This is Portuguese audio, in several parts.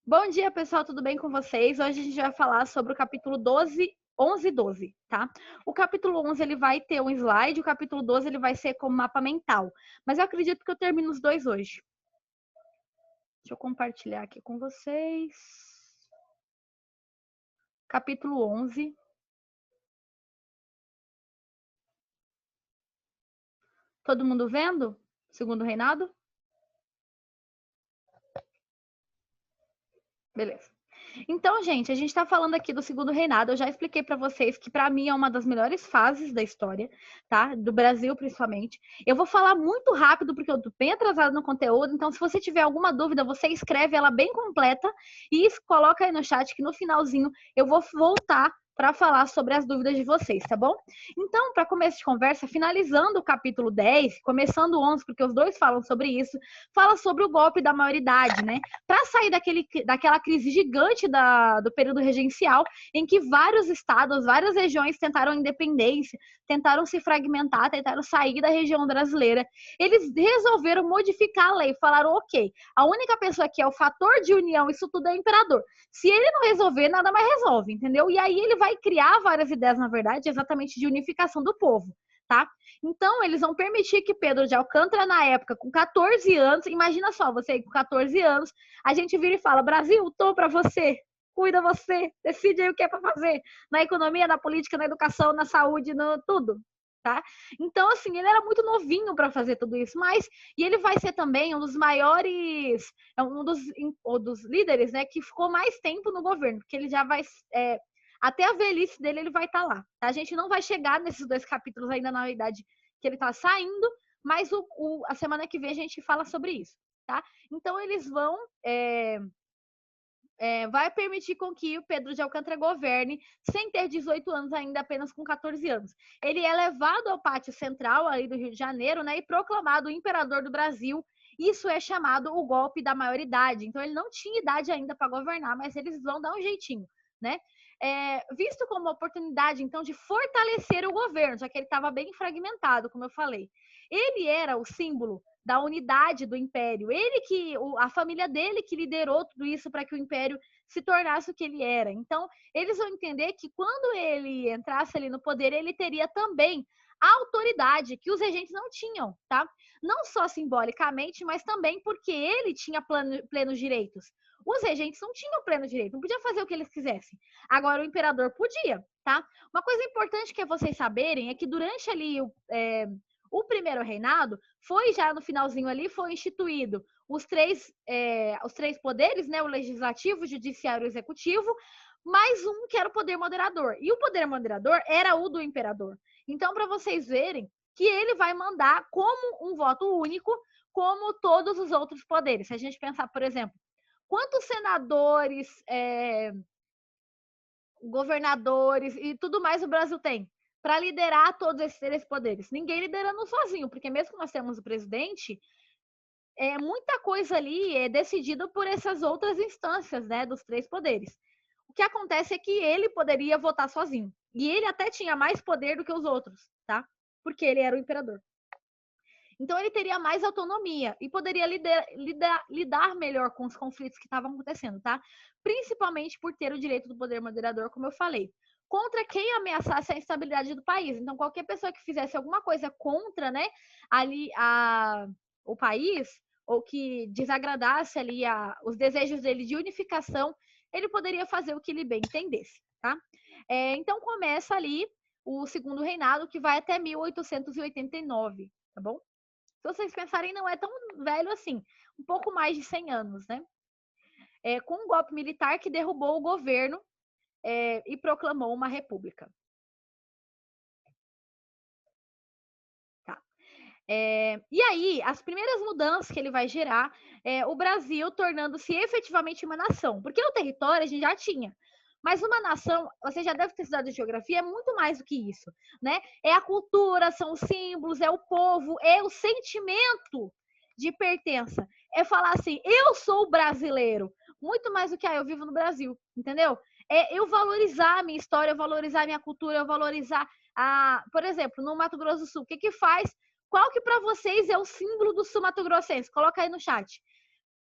Bom dia, pessoal, tudo bem com vocês? Hoje a gente vai falar sobre o capítulo 11 e 12, tá? O capítulo 11 ele vai ter um slide, o capítulo 12 ele vai ser como mapa mental. Mas eu acredito que eu termino os dois hoje. Deixa eu compartilhar aqui com vocês. Capítulo 11. Todo mundo vendo? Segundo reinado? Beleza. Então, gente, a gente está falando aqui do segundo reinado. Eu já expliquei para vocês que para mim é uma das melhores fases da história, tá? Do Brasil, principalmente. Eu vou falar muito rápido porque eu tô bem atrasada no conteúdo. Então, se você tiver alguma dúvida, você escreve ela bem completa e coloca aí no chat que no finalzinho eu vou voltar para falar sobre as dúvidas de vocês, tá bom? Então, para começo de conversa, finalizando o capítulo 10, começando o 11, porque os dois falam sobre isso, fala sobre o golpe da maioridade, né? Para sair daquela crise gigante do período regencial, em que vários estados, várias regiões tentaram independência, tentaram se fragmentar, tentaram sair da região brasileira. Eles resolveram modificar a lei, falaram, ok, a única pessoa que é o fator de união, isso tudo é o imperador. Se ele não resolver, nada mais resolve, entendeu? E aí ele vai criar várias ideias, na verdade, exatamente de unificação do povo, tá? Então, eles vão permitir que Pedro de Alcântara, na época, com 14 anos, imagina só, você com 14 anos, a gente vira e fala, Brasil, tô para você, cuida você, decide aí o que é para fazer, na economia, na política, na educação, na saúde, no tudo, tá? Então, assim, ele era muito novinho para fazer tudo isso, e ele vai ser também um dos maiores, um dos líderes, né, que ficou mais tempo no governo, porque ele já vai, até a velhice dele ele vai estar lá. Tá? A gente não vai chegar nesses dois capítulos ainda na idade que ele está saindo, mas a semana que vem a gente fala sobre isso. Tá? Então eles vão vai permitir com que o Pedro de Alcântara governe sem ter 18 anos ainda, apenas com 14 anos. Ele é levado ao pátio central ali do Rio de Janeiro, né, e proclamado imperador do Brasil. Isso é chamado o golpe da maioridade. Então ele não tinha idade ainda para governar, mas eles vão dar um jeitinho, né? Visto como oportunidade, então, de fortalecer o governo, já que ele estava bem fragmentado, como eu falei. Ele era o símbolo da unidade do império. A família dele que liderou tudo isso para que o império se tornasse o que ele era. Então, eles vão entender que quando ele entrasse ali no poder, ele teria também a autoridade que os regentes não tinham, tá? Não só simbolicamente, mas também porque ele tinha plenos direitos. Os regentes não tinham pleno direito, não podiam fazer o que eles quisessem. Agora, o imperador podia, tá? Uma coisa importante que é vocês saberem é que durante ali o primeiro reinado, foi já no finalzinho ali, foi instituído os três poderes, né? O legislativo, o judiciário e o executivo, mais um que era o poder moderador. E o poder moderador era o do imperador. Então, para vocês verem que ele vai mandar como um voto único, como todos os outros poderes. Se a gente pensar, por exemplo, quantos senadores, governadores e tudo mais o Brasil tem para liderar todos esses três poderes? Ninguém liderando sozinho, porque mesmo que nós temos o presidente, muita coisa ali é decidida por essas outras instâncias, né, dos três poderes. O que acontece é que ele poderia votar sozinho. E ele até tinha mais poder do que os outros, tá? Porque ele era o imperador. Então ele teria mais autonomia e poderia lidar melhor com os conflitos que estavam acontecendo, tá? Principalmente por ter o direito do poder moderador, como eu falei, contra quem ameaçasse a estabilidade do país. Então qualquer pessoa que fizesse alguma coisa contra, né, ali o país ou que desagradasse ali os desejos dele de unificação, ele poderia fazer o que ele bem entendesse, tá? Então começa ali o segundo reinado, que vai até 1889, tá bom? Se vocês pensarem, não é tão velho assim, um pouco mais de 100 anos, né? Com um golpe militar que derrubou o governo e proclamou uma república. Tá. E aí, as primeiras mudanças que ele vai gerar o Brasil tornando-se efetivamente uma nação. Porque o território a gente já tinha. Mas uma nação, você já deve ter estudado geografia, é muito mais do que isso, né? É a cultura, são os símbolos, é o povo, é o sentimento de pertença. É falar assim, eu sou brasileiro. Muito mais do que eu vivo no Brasil, entendeu? Eu valorizar a minha história, eu valorizar a minha cultura, eu valorizar por exemplo, no Mato Grosso do Sul, o que faz? Qual que para vocês é o símbolo do sul mato-grossense? Coloca aí no chat.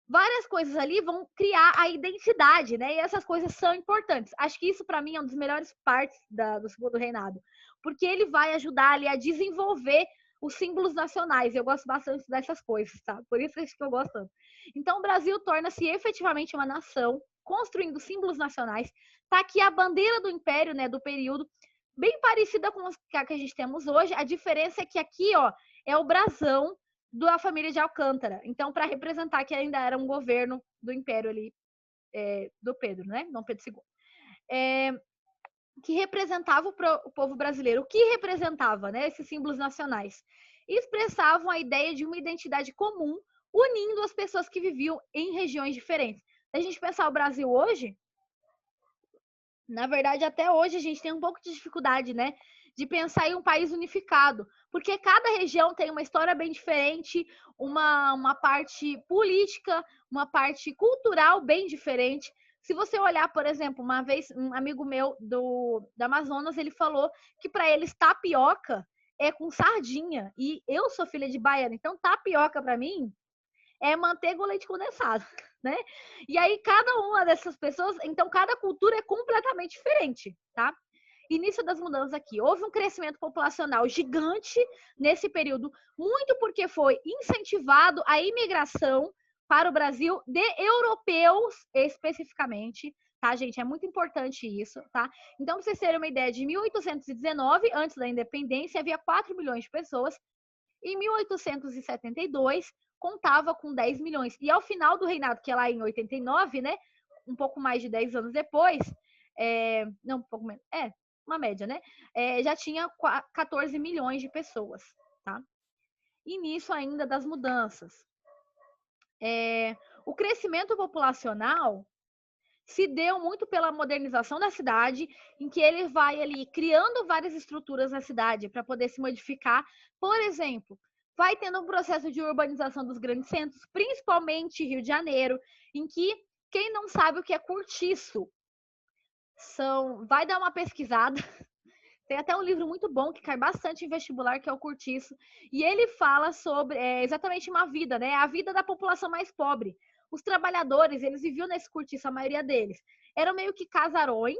várias coisas ali vão criar a identidade, né? E essas coisas são importantes. Acho que isso, para mim, é uma das melhores partes do Segundo Reinado, porque ele vai ajudar ali a desenvolver os símbolos nacionais. Eu gosto bastante dessas coisas, tá? Por isso que eu gosto tanto. Então, o Brasil torna-se efetivamente uma nação, construindo símbolos nacionais. Tá aqui a bandeira do Império, né, do período, bem parecida com a que a gente temos hoje. A diferença é que aqui, ó, é o brasão da família de Alcântara. Então, para representar que ainda era um governo do Império ali, do Pedro, né? Dom Pedro II. Que representava o povo brasileiro. O que representava, né? Esses símbolos nacionais. Expressavam a ideia de uma identidade comum, unindo as pessoas que viviam em regiões diferentes. Se a gente pensar o Brasil hoje, na verdade, até hoje a gente tem um pouco de dificuldade, né? De pensar em um país unificado, porque cada região tem uma história bem diferente, uma parte política, uma parte cultural bem diferente. Se você olhar, por exemplo, uma vez um amigo meu do Amazonas, ele falou que para eles tapioca é com sardinha, e eu sou filha de baiana, então tapioca para mim é manteiga ou leite condensado, né? E aí cada uma dessas pessoas, então cada cultura é completamente diferente, tá? Início das mudanças aqui. Houve um crescimento populacional gigante nesse período, muito porque foi incentivado a imigração para o Brasil de europeus especificamente, tá, gente? É muito importante isso, tá? Então, para vocês terem uma ideia, de 1819, antes da independência, havia 4 milhões de pessoas. Em 1872, contava com 10 milhões. E ao final do reinado, que é lá em 89, né? Um pouco mais de 10 anos depois, não, um pouco menos, uma média, né? Já tinha 14 milhões de pessoas, tá? Início ainda das mudanças. O crescimento populacional se deu muito pela modernização da cidade, em que ele vai ali criando várias estruturas na cidade para poder se modificar. Por exemplo, vai tendo um processo de urbanização dos grandes centros, principalmente Rio de Janeiro, em que quem não sabe o que é cortiço, vai dar uma pesquisada. Tem até um livro muito bom que cai bastante em vestibular, que é o Cortiço. E ele fala sobre exatamente uma vida, né? A vida da população mais pobre. Os trabalhadores, eles viviam nesse cortiço, a maioria deles. Eram meio que casarões,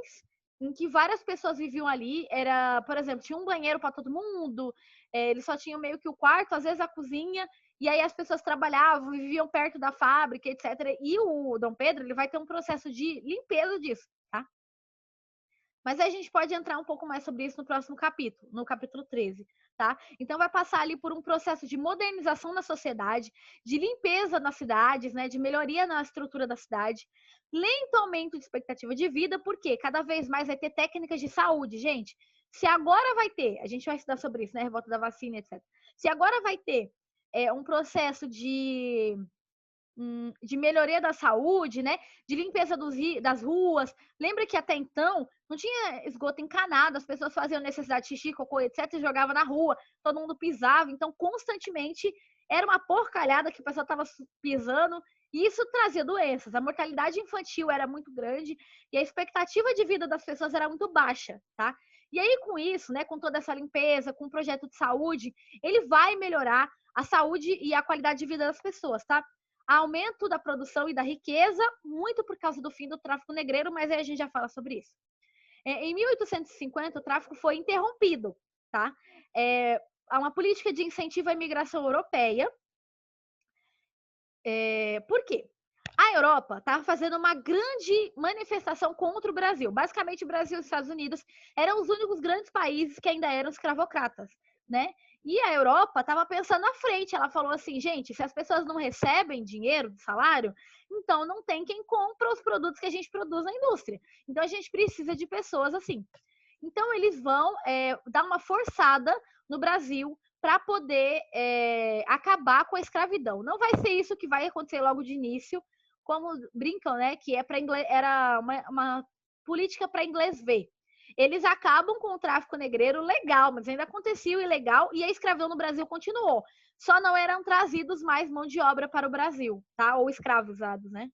em que várias pessoas viviam ali. Era, por exemplo, tinha um banheiro para todo mundo, eles só tinham meio que o quarto, às vezes a cozinha, e aí as pessoas trabalhavam, viviam perto da fábrica, etc. E o Dom Pedro, ele vai ter um processo de limpeza disso, tá? Mas a gente pode entrar um pouco mais sobre isso no próximo capítulo, no capítulo 13, tá? Então vai passar ali por um processo de modernização na sociedade, de limpeza nas cidades, né, de melhoria na estrutura da cidade, lento aumento de expectativa de vida, porque cada vez mais vai ter técnicas de saúde, gente. Se agora vai ter, a gente vai estudar sobre isso, né, revolta da vacina, etc. Se agora vai ter um processo de melhoria da saúde, né? De limpeza das ruas. Lembra que até então não tinha esgoto encanado, as pessoas faziam necessidade de xixi, cocô, etc, e jogavam na rua, todo mundo pisava, então constantemente era uma porcalhada que o pessoal estava pisando, e isso trazia doenças. A mortalidade infantil era muito grande e a expectativa de vida das pessoas era muito baixa, tá? E aí, com isso, né, com toda essa limpeza, com o projeto de saúde, ele vai melhorar a saúde e a qualidade de vida das pessoas, tá? Aumento da produção e da riqueza, muito por causa do fim do tráfico negreiro, mas aí a gente já fala sobre isso. Em 1850, o tráfico foi interrompido, tá? Há uma política de incentivo à imigração europeia. Por quê? A Europa estava fazendo uma grande manifestação contra o Brasil. Basicamente, o Brasil e os Estados Unidos eram os únicos grandes países que ainda eram escravocratas, né? E a Europa estava pensando à frente. Ela falou assim, gente, se as pessoas não recebem dinheiro de salário, então não tem quem compra os produtos que a gente produz na indústria. Então a gente precisa de pessoas assim. Então eles vão dar uma forçada no Brasil para poder acabar com a escravidão. Não vai ser isso que vai acontecer logo de início, como brincam, né? Que era uma política para inglês ver. Eles acabam com o tráfico negreiro legal, mas ainda acontecia o ilegal e a escravidão no Brasil continuou. Só não eram trazidos mais mão de obra para o Brasil, tá? Ou escravizados, né?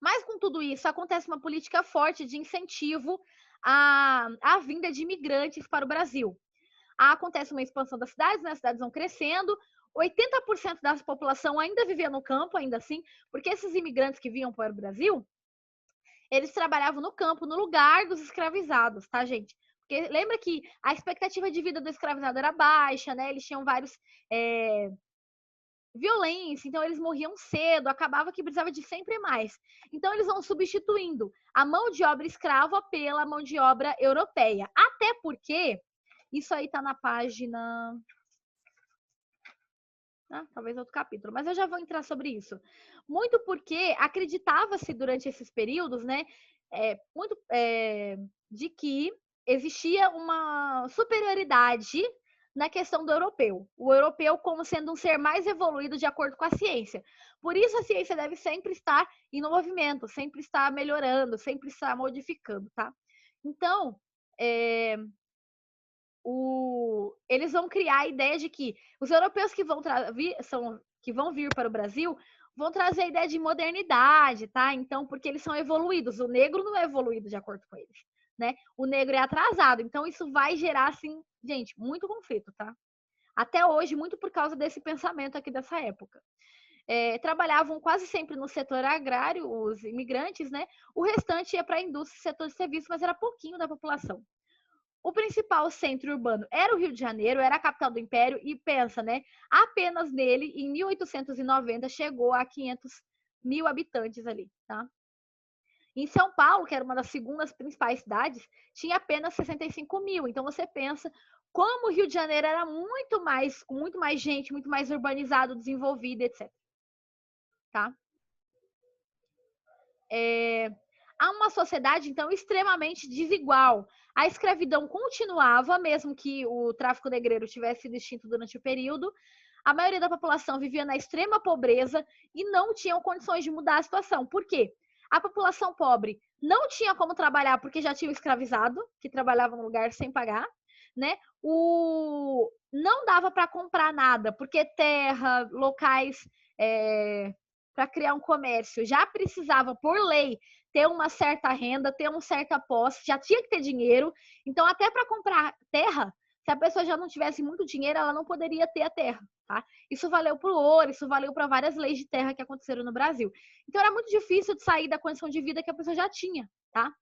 Mas com tudo isso, acontece uma política forte de incentivo à vinda de imigrantes para o Brasil. Acontece uma expansão das cidades, né? As cidades vão crescendo, 80% da população ainda vivia no campo, ainda assim, porque esses imigrantes que vinham para o Brasil, eles trabalhavam no campo, no lugar dos escravizados, tá, gente? Porque lembra que a expectativa de vida do escravizado era baixa, né? Eles tinham vários violência, então eles morriam cedo, acabava que precisava de sempre mais. Então eles vão substituindo a mão de obra escrava pela mão de obra europeia. Até porque, isso aí tá na página... talvez outro capítulo, mas eu já vou entrar sobre isso. Muito porque acreditava-se durante esses períodos, né, de que existia uma superioridade na questão do europeu. O europeu como sendo um ser mais evoluído de acordo com a ciência. Por isso a ciência deve sempre estar em movimento, sempre estar melhorando, sempre estar modificando, tá? Então, eles vão criar a ideia de que os europeus que vão vir para o Brasil vão trazer a ideia de modernidade, tá? Então, porque eles são evoluídos. O negro não é evoluído de acordo com eles, né? O negro é atrasado. Então, isso vai gerar, assim, gente, muito conflito, tá? Até hoje, muito por causa desse pensamento aqui dessa época. Trabalhavam quase sempre no setor agrário, os imigrantes, né? O restante ia para a indústria e setor de serviços, mas era pouquinho da população. O principal centro urbano era o Rio de Janeiro, era a capital do Império, e pensa, né? Apenas nele, em 1890, chegou a 500 mil habitantes ali, tá? Em São Paulo, que era uma das segundas principais cidades, tinha apenas 65 mil. Então você pensa como o Rio de Janeiro era com muito mais gente, muito mais urbanizado, desenvolvido, etc. Tá? Há uma sociedade, então, extremamente desigual. A escravidão continuava, mesmo que o tráfico negreiro tivesse sido extinto durante o período. A maioria da população vivia na extrema pobreza e não tinham condições de mudar a situação. Por quê? A população pobre não tinha como trabalhar porque já tinha o escravizado, que trabalhava no lugar sem pagar, né? Não dava para comprar nada, porque terra, locais para criar um comércio já precisava, por lei, ter uma certa renda, ter uma certa posse, já tinha que ter dinheiro. Então, até para comprar terra, se a pessoa já não tivesse muito dinheiro, ela não poderia ter a terra, tá? Isso valeu para o ouro, isso valeu para várias leis de terra que aconteceram no Brasil. Então, era muito difícil de sair da condição de vida que a pessoa já tinha, tá?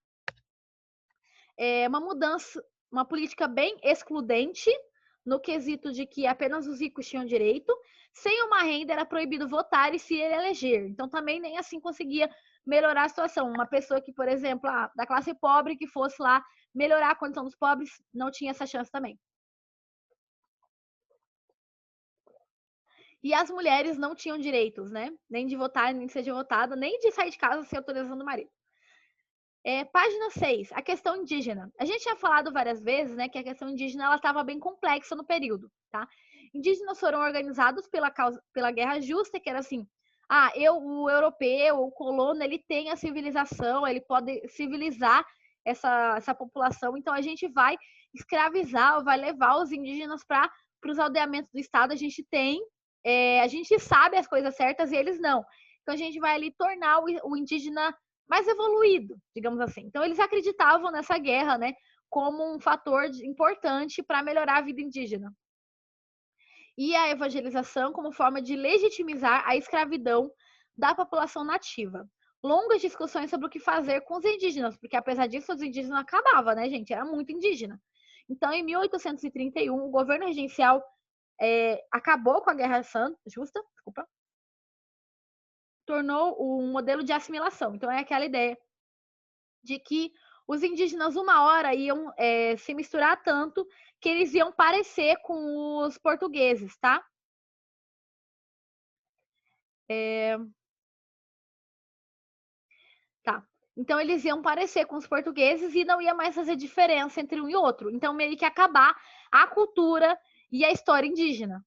Uma mudança, uma política bem excludente, no quesito de que apenas os ricos tinham direito. Sem uma renda, era proibido votar e se eleger. Então, também nem assim conseguia melhorar a situação. Uma pessoa que, por exemplo, da classe pobre, que fosse lá melhorar a condição dos pobres, não tinha essa chance também. E as mulheres não tinham direitos, né? Nem de votar, nem de ser votada, nem de sair de casa sem autorização do marido. Página 6, a questão indígena. A gente tinha falado várias vezes, né, que a questão indígena estava bem complexa no período, tá? Indígenas foram organizados pela Guerra Justa, que era assim, o europeu, o colono, ele tem a civilização, ele pode civilizar essa população, então a gente vai escravizar, vai levar os indígenas para os aldeamentos do Estado, a gente sabe as coisas certas e eles não. Então a gente vai ali tornar o indígena mais evoluído, digamos assim. Então eles acreditavam nessa guerra, né, como um fator importante para melhorar a vida indígena. E a evangelização como forma de legitimizar a escravidão da população nativa. Longas discussões sobre o que fazer com os indígenas, porque apesar disso os indígenas não acabavam, né, gente? Era muito indígena. Então, em 1831, o governo regencial acabou com a Guerra Justa, tornou um modelo de assimilação. Então, é aquela ideia de que os indígenas, uma hora, iam se misturar tanto que eles iam parecer com os portugueses, tá? Tá. Então, eles iam parecer com os portugueses e não ia mais fazer diferença entre um e outro. Então, meio que acabar a cultura e a história indígena.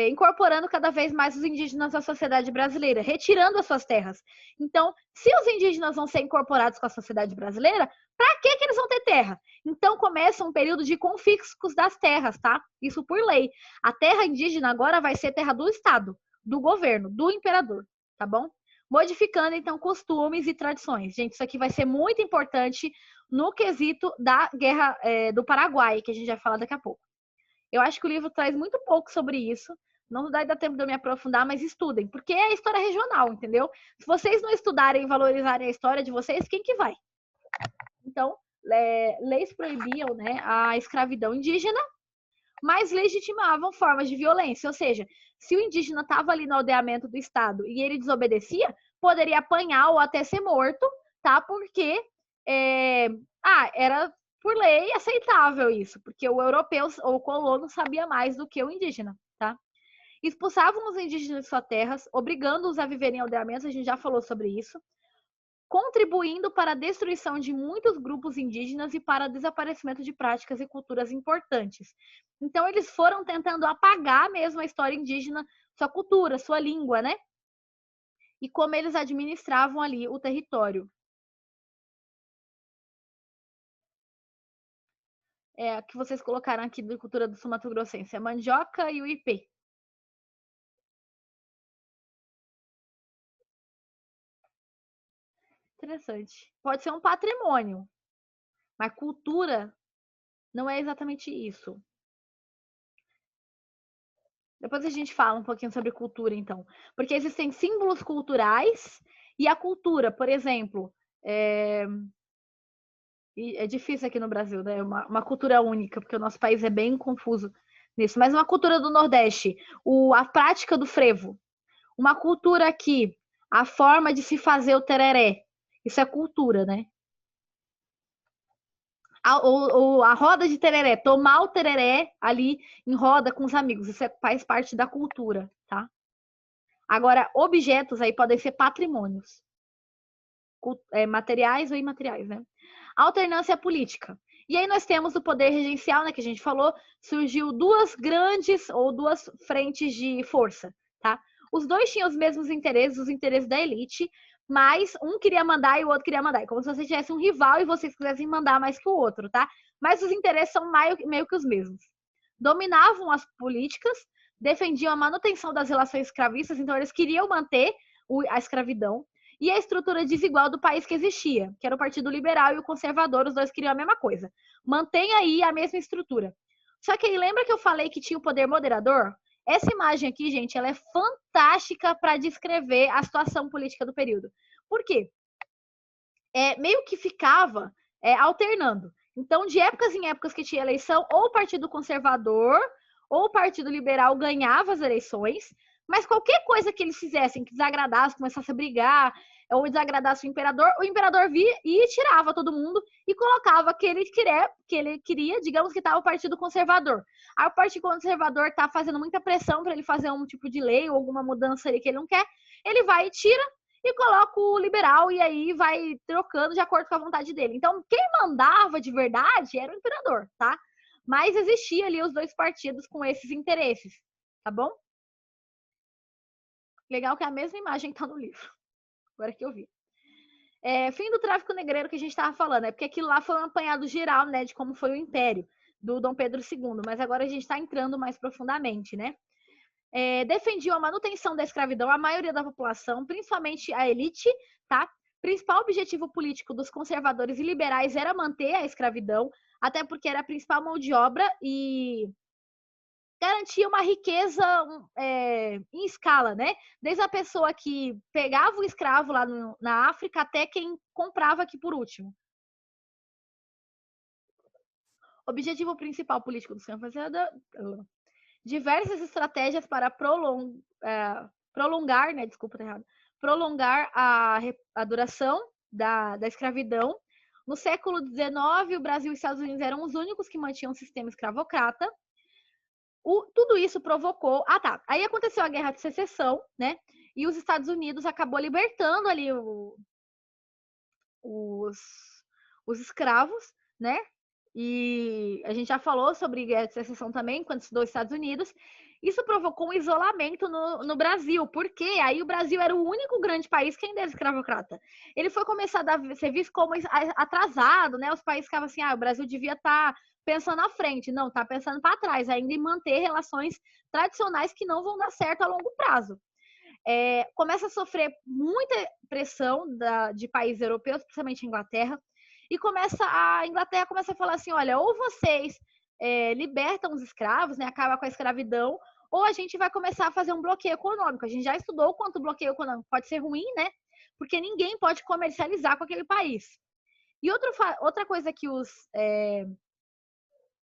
Incorporando cada vez mais os indígenas à sociedade brasileira, retirando as suas terras. Então, se os indígenas vão ser incorporados com a sociedade brasileira, para que eles vão ter terra? Então, começa um período de confiscos das terras, tá? Isso por lei. A terra indígena agora vai ser terra do Estado, do governo, do imperador, tá bom? Modificando, então, costumes e tradições. Gente, isso aqui vai ser muito importante no quesito da Guerra do Paraguai, que a gente vai falar daqui a pouco. Eu acho que o livro traz muito pouco sobre isso, Não vai dar tempo de eu me aprofundar, mas estudem, porque é história regional, entendeu? Se vocês não estudarem e valorizarem a história de vocês, quem que vai? Então, leis proibiam, né, a escravidão indígena, mas legitimavam formas de violência. Ou seja, se o indígena estava ali no aldeamento do Estado e ele desobedecia, poderia apanhar ou até ser morto, tá? Porque era por lei aceitável isso, porque o europeu ou o colono sabia mais do que o indígena, tá? Expulsavam os indígenas de suas terras, obrigando-os a viverem em aldeamentos, a gente já falou sobre isso, contribuindo para a destruição de muitos grupos indígenas e para o desaparecimento de práticas e culturas importantes. Então, eles foram tentando apagar mesmo a história indígena, sua cultura, sua língua, né? E como eles administravam ali o território. Que vocês colocaram aqui da cultura do sul-mato-grossense, a mandioca e o ipê. Interessante. Pode ser um patrimônio, mas cultura não é exatamente isso. Depois a gente fala um pouquinho sobre cultura, então. Porque existem símbolos culturais e a cultura, por exemplo, é difícil aqui no Brasil, né? Uma cultura única, porque o nosso país é bem confuso nisso. Mas uma cultura do Nordeste, a prática do frevo. Uma cultura aqui, a forma de se fazer o tereré. Isso é cultura, né? A roda de tereré, tomar o tereré ali em roda com os amigos, isso faz parte da cultura, tá? Agora, objetos aí podem ser patrimônios, materiais ou imateriais, né? Alternância política. E aí nós temos o poder regencial, né, que a gente falou, surgiu duas grandes ou duas frentes de força, tá? Os dois tinham os mesmos interesses, os interesses da elite, mas um queria mandar e o outro queria mandar. É como se você tivesse um rival e vocês quisessem mandar mais que o outro, tá? Mas os interesses são meio que os mesmos. Dominavam as políticas, defendiam a manutenção das relações escravistas, então eles queriam manter a escravidão, e a estrutura desigual do país que existia, que era o Partido Liberal e o Conservador, os dois queriam a mesma coisa. Mantém aí a mesma estrutura. Só que aí lembra que eu falei que tinha o poder moderador? Essa imagem aqui, gente, ela é fantástica para descrever a situação política do período. Por quê? Meio que ficava alternando. Então, de épocas em épocas que tinha eleição, ou o Partido Conservador ou o Partido Liberal ganhava as eleições, mas qualquer coisa que eles fizessem que desagradasse, começasse a brigar, ou desagradasse o imperador via e tirava todo mundo e colocava que ele queria, digamos que estava o Partido Conservador. Aí o Partido Conservador está fazendo muita pressão para ele fazer um tipo de lei ou alguma mudança ali que ele não quer, ele vai e tira e coloca o liberal e aí vai trocando de acordo com a vontade dele. Então, quem mandava de verdade era o imperador, tá? Mas existia ali os dois partidos com esses interesses, tá bom? Legal que é a mesma imagem que tá no livro. Agora que eu vi. Fim do tráfico negreiro que a gente estava falando, porque aquilo lá foi um apanhado geral, né, de como foi o império do Dom Pedro II, mas agora a gente está entrando mais profundamente, né? Defendiam a manutenção da escravidão, a maioria da população, principalmente a elite, tá? Principal objetivo político dos conservadores e liberais era manter a escravidão, até porque era a principal mão de obra e garantia uma riqueza em escala, né? Desde a pessoa que pegava o escravo lá na África até quem comprava aqui por último. Objetivo principal político dos conservadores: diversas estratégias para prolongar, né? Desculpa, tá errado. Prolongar a duração da escravidão. No século XIX, o Brasil e os Estados Unidos eram os únicos que mantinham um sistema escravocrata. Tudo isso provocou. Tá. Aí aconteceu a Guerra de Secessão, né? E os Estados Unidos acabou libertando ali os escravos, né? E a gente já falou sobre Guerra de Secessão também, quando estudou os Estados Unidos. Isso provocou um isolamento no Brasil, porque aí o Brasil era o único grande país que ainda era escravocrata. Ele foi começar a ser visto como atrasado, né? Os países ficavam assim, o Brasil devia estar pensando à frente. Não, está pensando para trás, ainda em manter relações tradicionais que não vão dar certo a longo prazo. Começa a sofrer muita pressão de países europeus, principalmente a Inglaterra, e a Inglaterra começa a falar assim, olha, ou vocês libertam os escravos, né, acaba com a escravidão, ou a gente vai começar a fazer um bloqueio econômico. A gente já estudou o quanto o bloqueio econômico pode ser ruim, né? Porque ninguém pode comercializar com aquele país. E outra coisa que os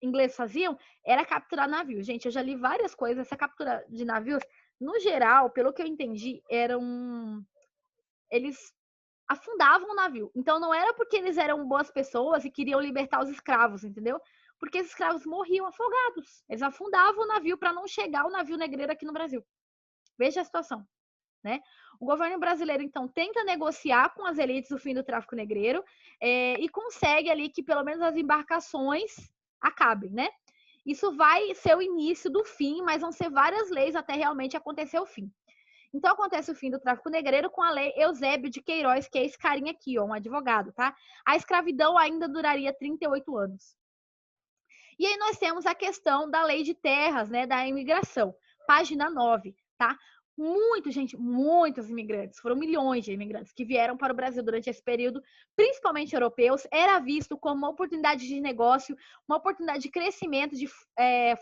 ingleses faziam era capturar navios. Gente, eu já li várias coisas. Essa captura de navios, no geral, pelo que eu entendi, eles afundavam o navio. Então não era porque eles eram boas pessoas e queriam libertar os escravos, entendeu? Porque os escravos morriam afogados. Eles afundavam o navio para não chegar o navio negreiro aqui no Brasil. Veja a situação, né? O governo brasileiro, então, tenta negociar com as elites o fim do tráfico negreiro e consegue ali que pelo menos as embarcações acabem, né? Isso vai ser o início do fim, mas vão ser várias leis até realmente acontecer o fim. Então acontece o fim do tráfico negreiro com a lei Eusébio de Queiroz, que é esse carinha aqui, ó, um advogado, tá? A escravidão ainda duraria 38 anos. E aí nós temos a questão da lei de terras, né, da imigração, página 9, tá? Muitos imigrantes, foram milhões de imigrantes que vieram para o Brasil durante esse período, principalmente europeus, era visto como uma oportunidade de negócio, uma oportunidade de crescimento, de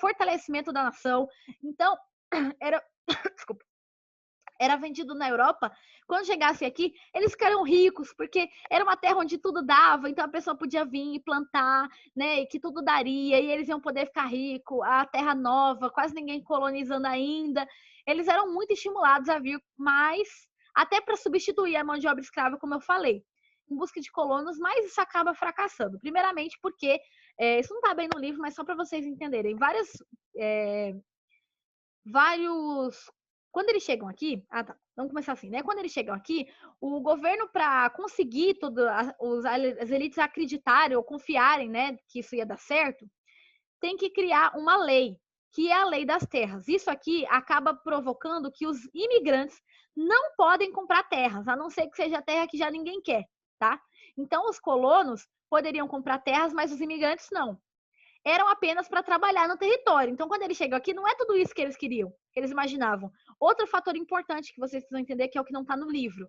fortalecimento da nação. Então, desculpa, era vendido na Europa, quando chegasse aqui, eles ficaram ricos, porque era uma terra onde tudo dava, então a pessoa podia vir e plantar, né, e que tudo daria, e eles iam poder ficar ricos, a terra nova, quase ninguém colonizando ainda. Eles eram muito estimulados a vir, mas até para substituir a mão de obra escrava, como eu falei, em busca de colonos, mas isso acaba fracassando. Primeiramente porque, isso não está bem no livro, mas só para vocês entenderem, vários. Quando eles chegam aqui, tá, vamos começar assim, né? Quando eles chegam aqui, o governo, para conseguir as elites acreditarem ou confiarem, né, que isso ia dar certo, tem que criar uma lei, que é a lei das terras. Isso aqui acaba provocando que os imigrantes não podem comprar terras, a não ser que seja terra que já ninguém quer, tá? Então, os colonos poderiam comprar terras, mas os imigrantes não. Eram apenas para trabalhar no território. Então, quando eles chegam aqui, não é tudo isso que eles queriam, que eles imaginavam. Outro fator importante que vocês precisam entender, que é o que não está no livro.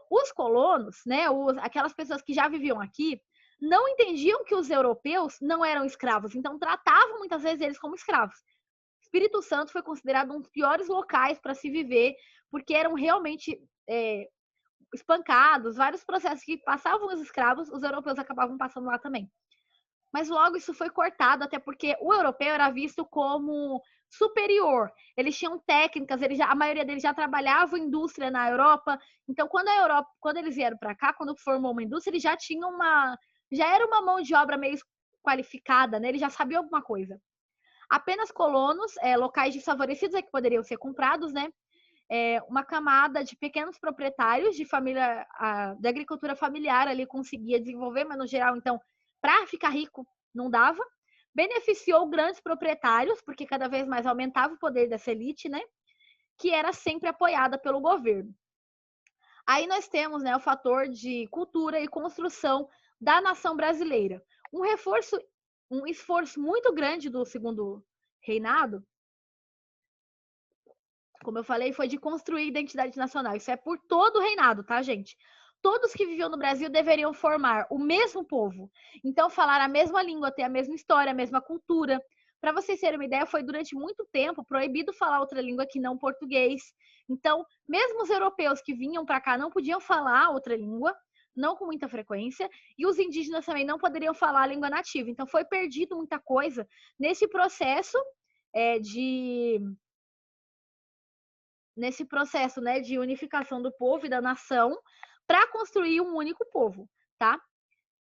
Os colonos, né, aquelas pessoas que já viviam aqui, não entendiam que os europeus não eram escravos, então tratavam muitas vezes eles como escravos. Espírito Santo foi considerado um dos piores locais para se viver, porque eram realmente espancados, vários processos que passavam os escravos, os europeus acabavam passando lá também. Mas logo isso foi cortado, até porque o europeu era visto como superior. Eles tinham técnicas, a maioria deles já trabalhava em indústria na Europa. Então, quando eles vieram para cá, quando formou uma indústria, eles já tinham já era uma mão de obra meio qualificada, né? Eles já sabiam alguma coisa. Apenas colonos, locais desfavorecidos que poderiam ser comprados, né? Uma camada de pequenos proprietários de família, da agricultura familiar ali conseguia desenvolver, mas no geral, então, para ficar rico não dava. Beneficiou grandes proprietários, porque cada vez mais aumentava o poder dessa elite, né? Que era sempre apoiada pelo governo. Aí nós temos, né, o fator de cultura e construção da nação brasileira. Um esforço muito grande do segundo reinado, como eu falei, foi de construir identidade nacional. Isso é por todo o reinado, tá, gente? Todos que viviam no Brasil deveriam formar o mesmo povo. Então, falar a mesma língua, ter a mesma história, a mesma cultura. Para vocês terem uma ideia, foi durante muito tempo proibido falar outra língua que não português. Então, mesmo os europeus que vinham para cá não podiam falar outra língua, não com muita frequência, e os indígenas também não poderiam falar a língua nativa. Então, foi perdido muita coisa nesse processo né, de unificação do povo e da nação para construir um único povo, tá?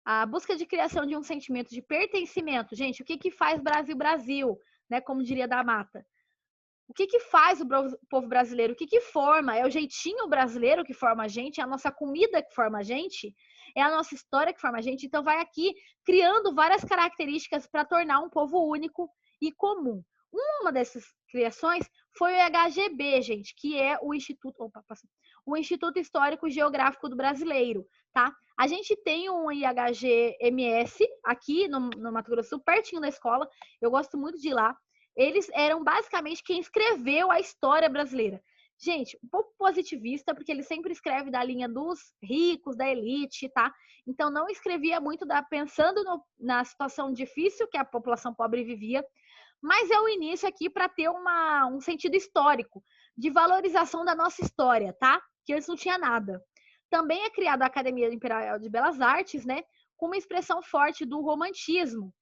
A busca de criação de um sentimento de pertencimento. Gente, o que faz Brasil, Brasil, né? Como diria da Mata. O que faz o povo brasileiro? O que forma? É o jeitinho brasileiro que forma a gente? É a nossa comida que forma a gente? É a nossa história que forma a gente? Então, vai aqui criando várias características para tornar um povo único e comum. Uma dessas criações foi o IHGB, gente, que é o Instituto Histórico Geográfico do Brasileiro, tá? A gente tem um IHGMS aqui no Mato Grosso do Sul, pertinho da escola. Eu gosto muito de ir lá. Eles eram basicamente quem escreveu a história brasileira. Gente, um pouco positivista, porque ele sempre escreve da linha dos ricos, da elite, tá? Então não escrevia muito pensando na situação difícil que a população pobre vivia, mas é o início aqui para ter um sentido histórico, de valorização da nossa história, tá? Que antes não tinha nada. Também é criada a Academia Imperial de Belas Artes, né? Com uma expressão forte do romantismo,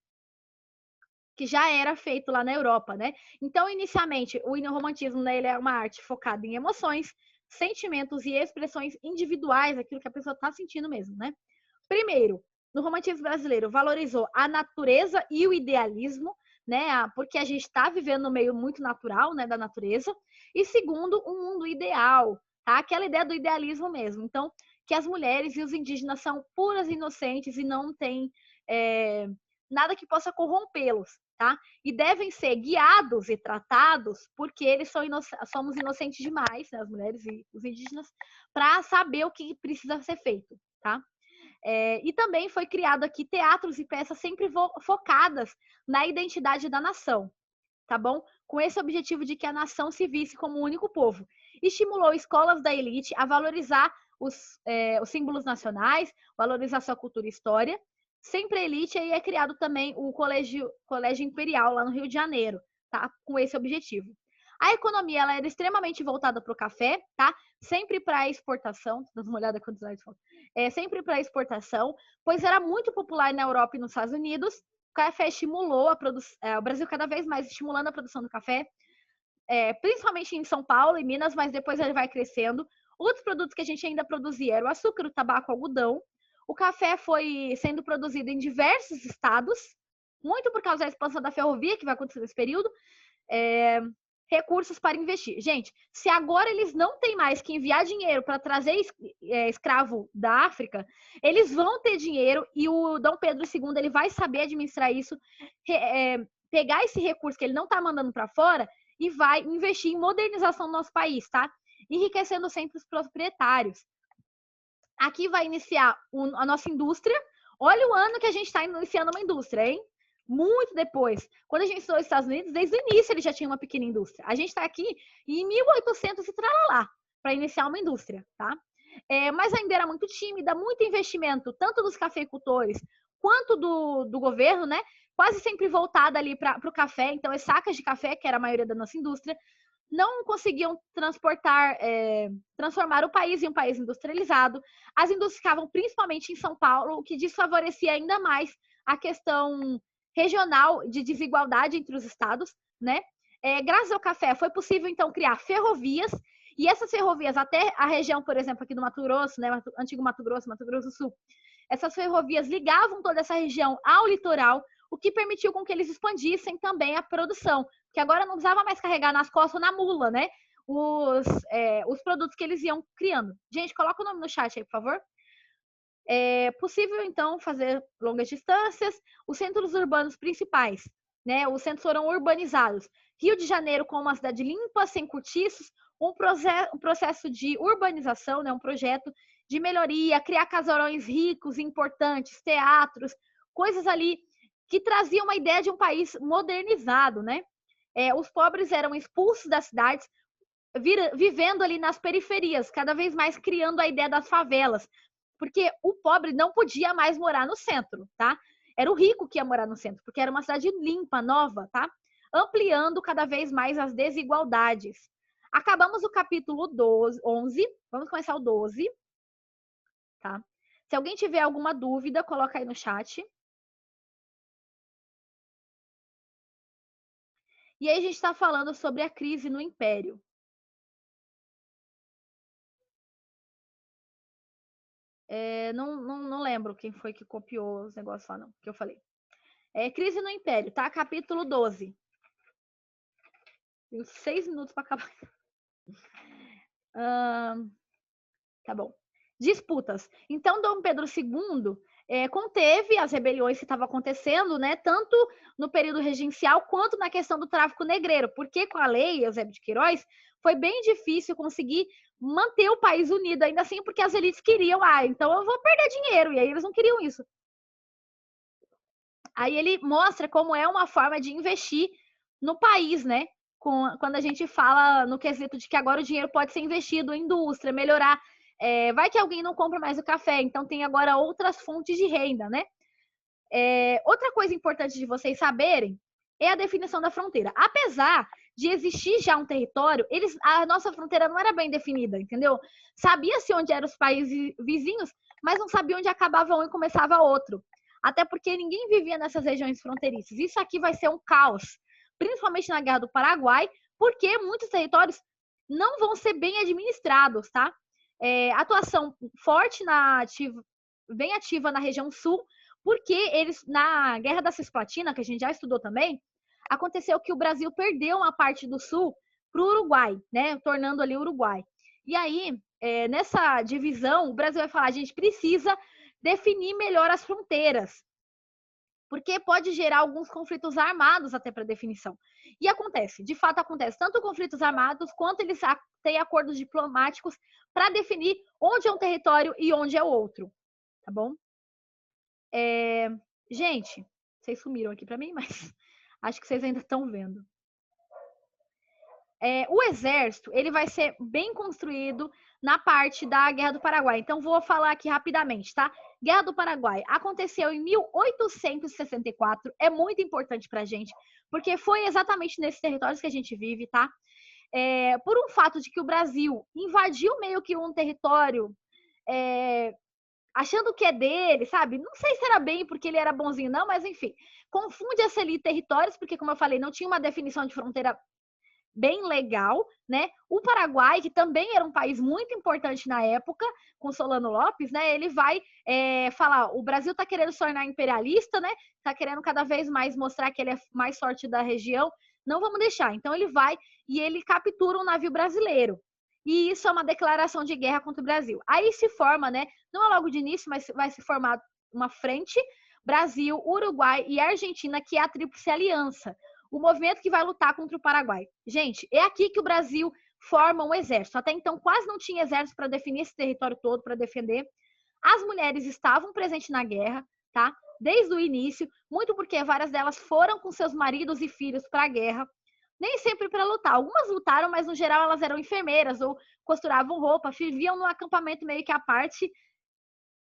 que já era feito lá na Europa, né? Então, inicialmente, o romantismo, né, ele é uma arte focada em emoções, sentimentos e expressões individuais, aquilo que a pessoa está sentindo mesmo, né? Primeiro, no romantismo brasileiro, valorizou a natureza e o idealismo, né? Porque a gente está vivendo no meio muito natural, né, da natureza. E segundo, um mundo ideal, tá? Aquela ideia do idealismo mesmo. Então, que as mulheres e os indígenas são puras e inocentes e não tem nada que possa corrompê-los, tá? E devem ser guiados e tratados porque eles somos inocentes demais, né, as mulheres e os indígenas, para saber o que precisa ser feito, tá? E também foi criado aqui teatros e peças sempre focadas na identidade da nação, tá bom? Com esse objetivo de que a nação se visse como um único povo. Estimulou escolas da elite a valorizar os símbolos nacionais, valorizar sua cultura e história. Sempre a elite, aí é criado também o Colégio Imperial, lá no Rio de Janeiro, tá? Com esse objetivo. A economia ela era extremamente voltada para o café, tá? Sempre para exportação, dando uma olhada quantos slides faltam. Sempre para exportação, pois era muito popular na Europa e nos Estados Unidos. O café estimulou a produção, o Brasil cada vez mais estimulando a produção do café, principalmente em São Paulo e Minas, mas depois ele vai crescendo. Outros produtos que a gente ainda produzia eram o açúcar, o tabaco, o algodão. O café foi sendo produzido em diversos estados, muito por causa da expansão da ferrovia, que vai acontecer nesse período. Recursos para investir. Gente, se agora eles não têm mais que enviar dinheiro para trazer escravo da África, eles vão ter dinheiro e o Dom Pedro II ele vai saber administrar isso, pegar esse recurso que ele não está mandando para fora e vai investir em modernização do nosso país, tá? Enriquecendo sempre os proprietários. Aqui vai iniciar a nossa indústria. Olha o ano que a gente está iniciando uma indústria, hein? Muito depois. Quando a gente estudou nos Estados Unidos, desde o início ele já tinha uma pequena indústria. A gente está aqui em 1800 e tralalá para iniciar uma indústria, tá? Mas ainda era muito tímida, muito investimento, tanto dos cafeicultores quanto do governo, né? Quase sempre voltada ali para o café. Então, as sacas de café, que era a maioria da nossa indústria, não conseguiam transformar o país em um país industrializado. As indústrias ficavam principalmente em São Paulo, o que desfavorecia ainda mais a questão regional de desigualdade entre os estados, né? Graças ao café foi possível, então, criar ferrovias, e essas ferrovias até a região, por exemplo, aqui do Mato Grosso, né? Antigo Mato Grosso do Sul, essas ferrovias ligavam toda essa região ao litoral, o que permitiu com que eles expandissem também a produção, que agora não precisava mais carregar nas costas ou na mula, né? Os produtos que eles iam criando. Gente, coloca o nome no chat aí, por favor. É possível, então, fazer longas distâncias. Os centros urbanos principais, né? Os centros foram urbanizados. Rio de Janeiro com uma cidade limpa, sem cortiços, um processo de urbanização, né? Um projeto de melhoria, criar casarões ricos, importantes, teatros, coisas ali que traziam uma ideia de um país modernizado, né? Os pobres eram expulsos das cidades, vivendo ali nas periferias, cada vez mais criando a ideia das favelas, porque o pobre não podia mais morar no centro, tá? Era o rico que ia morar no centro, porque era uma cidade limpa, nova, tá? Ampliando cada vez mais as desigualdades. Acabamos o capítulo 11, vamos começar o 12, tá? Se alguém tiver alguma dúvida, coloca aí no chat. E aí a gente está falando sobre a crise no Império. Não lembro quem foi que copiou os negócios lá, não, que eu falei. Crise no Império, tá? Capítulo 12. Tenho 6 minutos para acabar. Tá bom. Disputas. Então, Dom Pedro II conteve as rebeliões que estavam acontecendo, né? Tanto no período regencial quanto na questão do tráfico negreiro, porque com a lei Eusébio de Queiroz foi bem difícil conseguir manter o país unido, ainda assim, porque as elites queriam, então eu vou perder dinheiro, e aí eles não queriam isso. Aí ele mostra como é uma forma de investir no país, né? Quando a gente fala no quesito de que agora o dinheiro pode ser investido em indústria, melhorar. Vai que alguém não compra mais o café, então tem agora outras fontes de renda, né? Outra coisa importante de vocês saberem é a definição da fronteira. Apesar de existir já um território, a nossa fronteira não era bem definida, entendeu? Sabia-se onde eram os países vizinhos, mas não sabia onde acabava um e começava outro. Até porque ninguém vivia nessas regiões fronteiriças. Isso aqui vai ser um caos, principalmente na Guerra do Paraguai, porque muitos territórios não vão ser bem administrados, tá? Atuação forte bem ativa na região sul, porque eles, na Guerra da Cisplatina, que a gente já estudou também, aconteceu que o Brasil perdeu uma parte do sul para o Uruguai, né? Tornando ali o Uruguai. E aí, nessa divisão, o Brasil vai falar: a gente precisa definir melhor as fronteiras, porque pode gerar alguns conflitos armados até para definição. E acontece, de fato acontece, tanto conflitos armados quanto eles têm acordos diplomáticos para definir onde é um território e onde é o outro, tá bom? Gente, vocês sumiram aqui para mim, mas acho que vocês ainda estão vendo. O exército, ele vai ser bem construído na parte da Guerra do Paraguai. Então, vou falar aqui rapidamente, tá? Guerra do Paraguai aconteceu em 1864. É muito importante pra gente, porque foi exatamente nesses territórios que a gente vive, tá? Por um fato de que o Brasil invadiu meio que um território achando que é dele, sabe? Não sei se era bem porque ele era bonzinho, não, mas enfim. Confunde-se ali territórios, porque, como eu falei, não tinha uma definição de fronteira bem legal, né? O Paraguai, que também era um país muito importante na época, com Solano Lopes, né? Ele vai falar: o Brasil está querendo se tornar imperialista, né? Está querendo cada vez mais mostrar que ele é mais forte da região. Não vamos deixar. Então ele vai e ele captura um navio brasileiro. E isso é uma declaração de guerra contra o Brasil. Aí se forma, né? Não é logo de início, mas vai se formar uma frente: Brasil, Uruguai e Argentina, que é a Tríplice Aliança. O movimento que vai lutar contra o Paraguai. Gente, é aqui que o Brasil forma um exército. Até então, quase não tinha exército para definir esse território todo, para defender. As mulheres estavam presentes na guerra, tá? Desde o início, muito porque várias delas foram com seus maridos e filhos para a guerra. Nem sempre para lutar. Algumas lutaram, mas no geral elas eram enfermeiras ou costuravam roupa, viviam num acampamento meio que à parte,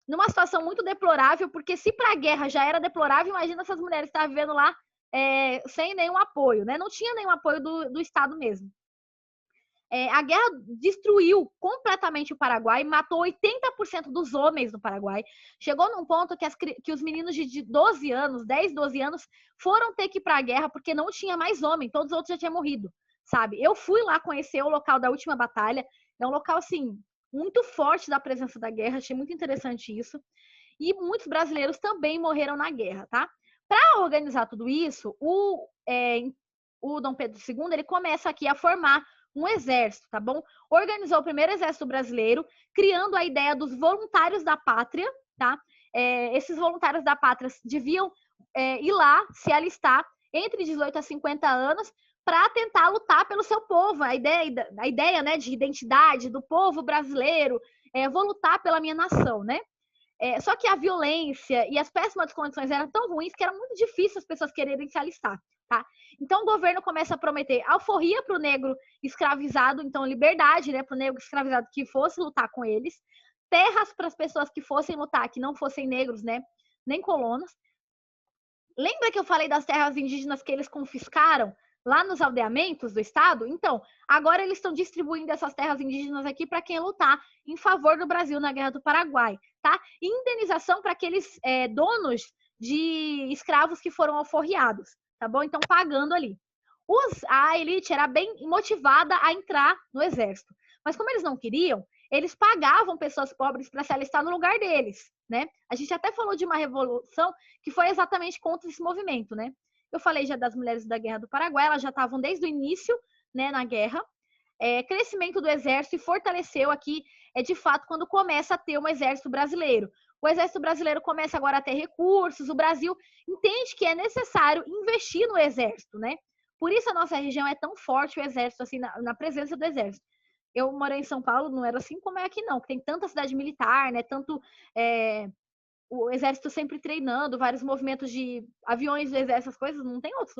numa situação muito deplorável, porque se para a guerra já era deplorável, imagina essas mulheres estar vivendo lá sem nenhum apoio, né? Não tinha nenhum apoio do Estado mesmo. A guerra destruiu completamente o Paraguai, matou 80% dos homens no Paraguai. Chegou num ponto que os meninos de 12 anos, 10, 12 anos, foram ter que ir para a guerra porque não tinha mais homem, todos os outros já tinham morrido, sabe? Eu fui lá conhecer o local da última batalha, é um local, assim, muito forte da presença da guerra, achei muito interessante isso. E muitos brasileiros também morreram na guerra, tá? Para organizar tudo isso, o Dom Pedro II, ele começa aqui a formar um exército, tá bom? Organizou o primeiro exército brasileiro, criando a ideia dos voluntários da pátria, tá? Esses voluntários da pátria deviam ir lá, se alistar entre 18 a 50 anos para tentar lutar pelo seu povo. A ideia, né, de identidade do povo brasileiro, vou lutar pela minha nação, né? Só que a violência e as péssimas condições eram tão ruins que era muito difícil as pessoas quererem se alistar, tá? Então o governo começa a prometer alforria para o negro escravizado, então liberdade, né, para o negro escravizado que fosse lutar com eles, terras para as pessoas que fossem lutar, que não fossem negros, né, nem colonos. Lembra que eu falei das terras indígenas que eles confiscaram lá nos aldeamentos do estado? Então, agora eles estão distribuindo essas terras indígenas aqui para quem lutar em favor do Brasil na Guerra do Paraguai, tá? E indenização para aqueles donos de escravos que foram alforriados, tá bom? Então, pagando ali. A elite era bem motivada a entrar no exército, mas como eles não queriam, eles pagavam pessoas pobres para se alistar no lugar deles, né? A gente até falou de uma revolução que foi exatamente contra esse movimento, né? Eu falei já das mulheres da Guerra do Paraguai, elas já estavam desde o início, né, na guerra. Crescimento do exército e fortaleceu aqui, de fato, quando começa a ter um exército brasileiro. O exército brasileiro começa agora a ter recursos, o Brasil entende que é necessário investir no exército, né? Por isso a nossa região é tão forte, o exército, assim, na presença do exército. Eu morei em São Paulo, não era assim como é aqui, não. Tem tanta cidade militar, né? Tanto o exército sempre treinando, vários movimentos de aviões do exército, essas coisas, não tem outros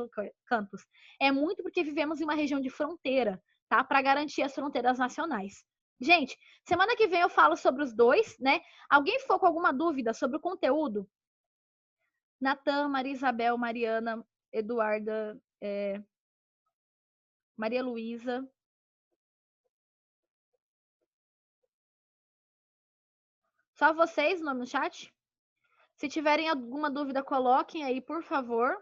cantos. É muito porque vivemos em uma região de fronteira, tá? Para garantir as fronteiras nacionais. Gente, semana que vem eu falo sobre os dois, né? Alguém ficou com alguma dúvida sobre o conteúdo? Natan, Maria Isabel, Mariana, Eduarda, Maria Luísa. Só vocês o nome no chat? Se tiverem alguma dúvida, coloquem aí, por favor.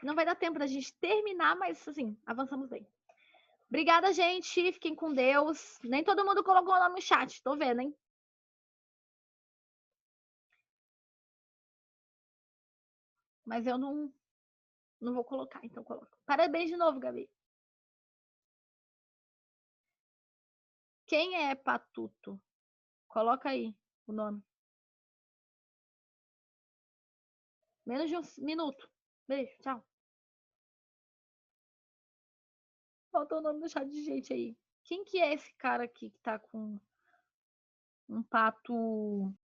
Não vai dar tempo da gente terminar, mas assim, avançamos bem. Obrigada, gente. Fiquem com Deus. Nem todo mundo colocou o nome no chat. Tô vendo, hein? Mas eu não vou colocar, então coloco. Parabéns de novo, Gabi. Quem é Patuto? Coloca aí o nome. Menos de um minuto. Beijo, tchau. Faltou o nome no chat de gente aí. Quem que é esse cara aqui que tá com um pato